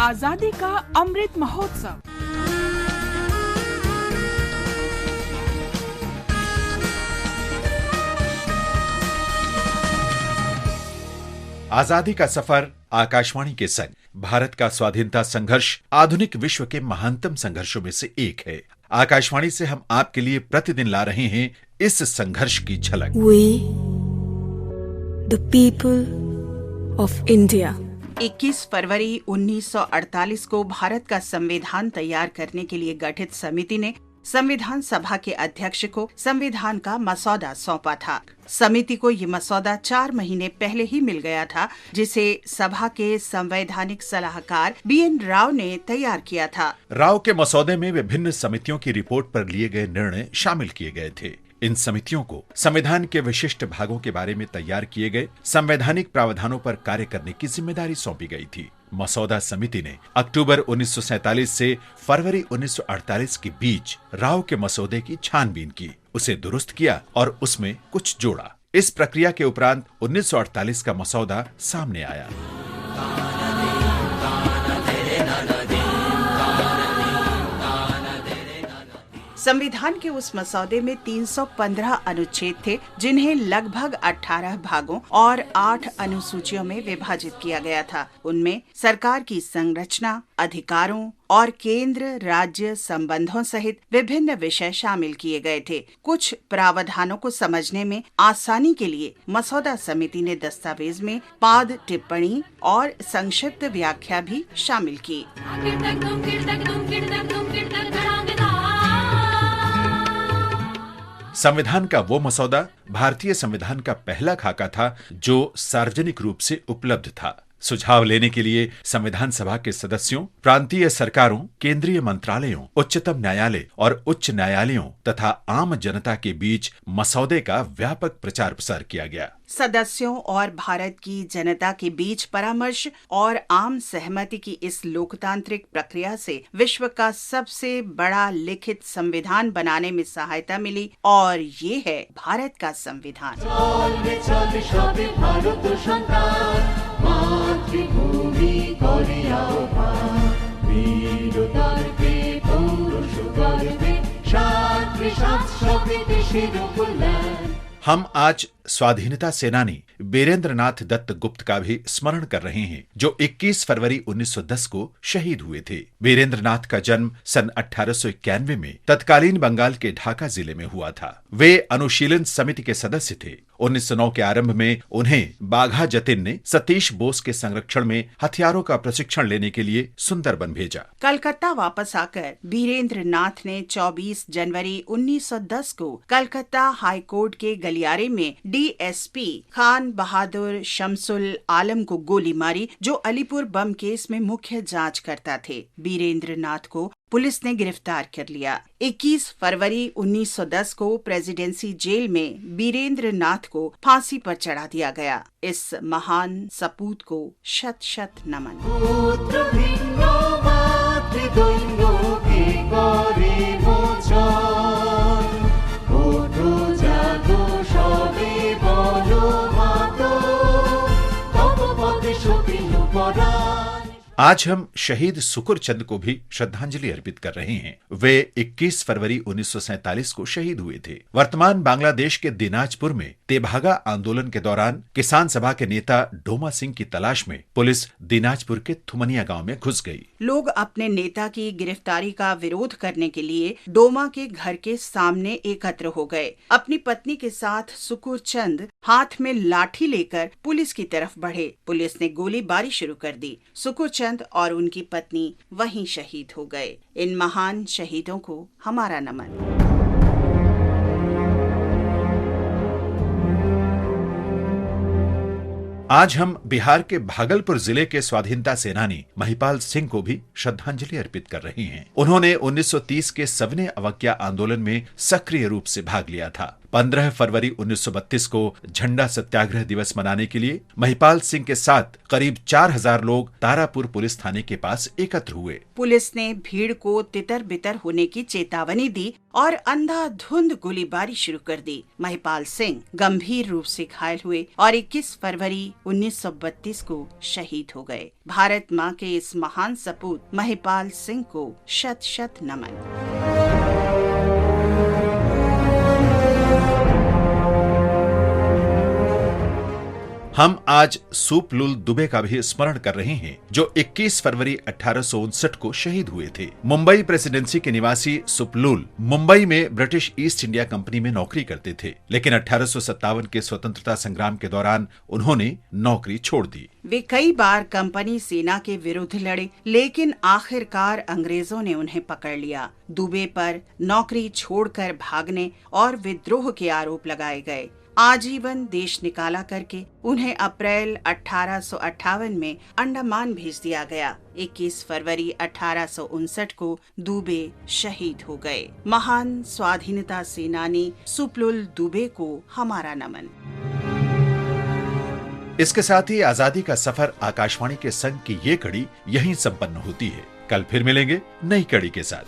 आजादी का अमृत महोत्सव। आजादी का सफर आकाशवाणी के संग भारत का स्वाधीनता संघर्ष आधुनिक विश्व के महानतम संघर्षों में से एक है। आकाशवाणी से हम आपके लिए प्रतिदिन ला रहे हैं इस संघर्ष की झलक। We, the people of India. 21 फरवरी 1948 को भारत का संविधान तैयार करने के लिए गठित समिति ने संविधान सभा के अध्यक्ष को संविधान का मसौदा सौंपा था। समिति को ये मसौदा 4 महीने पहले ही मिल गया था, जिसे सभा के संवैधानिक सलाहकार BN राव ने तैयार किया था। राव के मसौदे में विभिन्न समितियों की रिपोर्ट पर लिए गए निर्णय शामिल किए गए थे। इन समितियों को संविधान के विशिष्ट भागों के बारे में तैयार किए गए संवैधानिक प्रावधानों पर कार्य करने की जिम्मेदारी सौंपी गई थी। मसौदा समिति ने अक्टूबर 1947 से फरवरी 1948 के बीच राव के मसौदे की छानबीन की, उसे दुरुस्त किया और उसमें कुछ जोड़ा। इस प्रक्रिया के उपरांत 1948 का मसौदा सामने आया। संविधान के उस मसौदे में 315 अनुच्छेद थे, जिन्हें लगभग 18 भागों और 8 अनुसूचियों में विभाजित किया गया था। उनमें सरकार की संरचना, अधिकारों और केंद्र राज्य संबंधों सहित विभिन्न विषय शामिल किए गए थे। कुछ प्रावधानों को समझने में आसानी के लिए मसौदा समिति ने दस्तावेज में पाद टिप्पणी और संक्षिप्त व्याख्या भी शामिल की। संविधान का वो मसौदा भारतीय संविधान का पहला खाका था जो सार्वजनिक रूप से उपलब्ध था। सुझाव लेने के लिए संविधान सभा के सदस्यों, प्रांतीय सरकारों, केंद्रीय मंत्रालयों, उच्चतम न्यायालय और उच्च न्यायालयों तथा आम जनता के बीच मसौदे का व्यापक प्रचार प्रसार किया गया। सदस्यों और भारत की जनता के बीच परामर्श और आम सहमति की इस लोकतांत्रिक प्रक्रिया से विश्व का सबसे बड़ा लिखित संविधान बनाने में सहायता मिली, और ये है भारत का संविधान। हम आज स्वाधीनता सेनानी बीरेंद्र नाथ दत्त गुप्त का भी स्मरण कर रहे हैं, जो 21 फरवरी 1910 को शहीद हुए थे। बीरेंद्र नाथ का जन्म सन 1891 में तत्कालीन बंगाल के ढाका जिले में हुआ था। वे अनुशीलन समिति के सदस्य थे। 1909 के आरंभ में उन्हें बाघा जतिन ने सतीश बोस के संरक्षण में हथियारों का प्रशिक्षण लेने के लिए सुंदरबन भेजा। कलकत्ता वापस आकर बीरेंद्र नाथ ने 24 जनवरी 1910 को कलकत्ता हाई कोर्ट के गलियारे में DSP खान बहादुर शमसुल आलम को गोली मारी, जो अलीपुर बम केस में मुख्य जांच करता थे। बीरेंद्र नाथ को पुलिस ने गिरफ्तार कर लिया। 21 फरवरी 1910 को प्रेसिडेंसी जेल में बीरेंद्र नाथ को फांसी पर चढ़ा दिया गया। इस महान सपूत को शत शत नमन। आज हम शहीद सुकुर चंद को भी श्रद्धांजलि अर्पित कर रहे हैं। वे 21 फरवरी 1947 को शहीद हुए थे। वर्तमान बांग्लादेश के दिनाजपुर में तेभागा आंदोलन के दौरान किसान सभा के नेता डोमा सिंह की तलाश में पुलिस दिनाजपुर के थुमनिया गांव में घुस गई। लोग अपने नेता की गिरफ्तारी का विरोध करने के लिए डोमा के घर के सामने एकत्र हो गए। अपनी पत्नी के साथ सुकुर चंद हाथ में लाठी लेकर पुलिस की तरफ बढ़े। पुलिस ने गोलीबारी शुरू कर दी। सुकुर चंद और उनकी पत्नी वहीं शहीद हो गए। इन महान शहीदों को हमारा नमन। आज हम बिहार के भागलपुर जिले के स्वाधीनता सेनानी महिपाल सिंह को भी श्रद्धांजलि अर्पित कर रहे हैं। उन्होंने 1930 के सविनय अवज्ञा आंदोलन में सक्रिय रूप से भाग लिया था। 15 फरवरी 1932 को झंडा सत्याग्रह दिवस मनाने के लिए महिपाल सिंह के साथ करीब 4000 लोग तारापुर पुलिस थाने के पास एकत्र हुए। पुलिस ने भीड़ को तितर बितर होने की चेतावनी दी और अंधाधुंध गोलीबारी शुरू कर दी। महिपाल सिंह गंभीर रूप से घायल हुए और 21 फरवरी 1932 को शहीद हो गए। भारत माँ के इस महान सपूत महिपाल सिंह को शत शत नमन। हम आज सुपलुल दुबे का भी स्मरण कर रहे हैं, जो 21 फरवरी 1859 को शहीद हुए थे। मुंबई प्रेसिडेंसी के निवासी सुपलुल मुंबई में ब्रिटिश ईस्ट इंडिया कंपनी में नौकरी करते थे, लेकिन 1857 के स्वतंत्रता संग्राम के दौरान उन्होंने नौकरी छोड़ दी। वे कई बार कंपनी सेना के विरुद्ध लड़े, लेकिन आखिरकार अंग्रेजों ने उन्हें पकड़ लिया। दुबे पर नौकरी छोड़कर भागने और विद्रोह के आरोप लगाए गए। आजीवन देश निकाला करके उन्हें अप्रैल 1858 में अंडमान भेज दिया गया। 21 फरवरी 1859 को दुबे शहीद हो गए। महान स्वाधीनता सेनानी सुपलुल दुबे को हमारा नमन। इसके साथ ही आजादी का सफर आकाशवाणी के संग की ये कड़ी यहीं संपन्न होती है। कल फिर मिलेंगे नई कड़ी के साथ।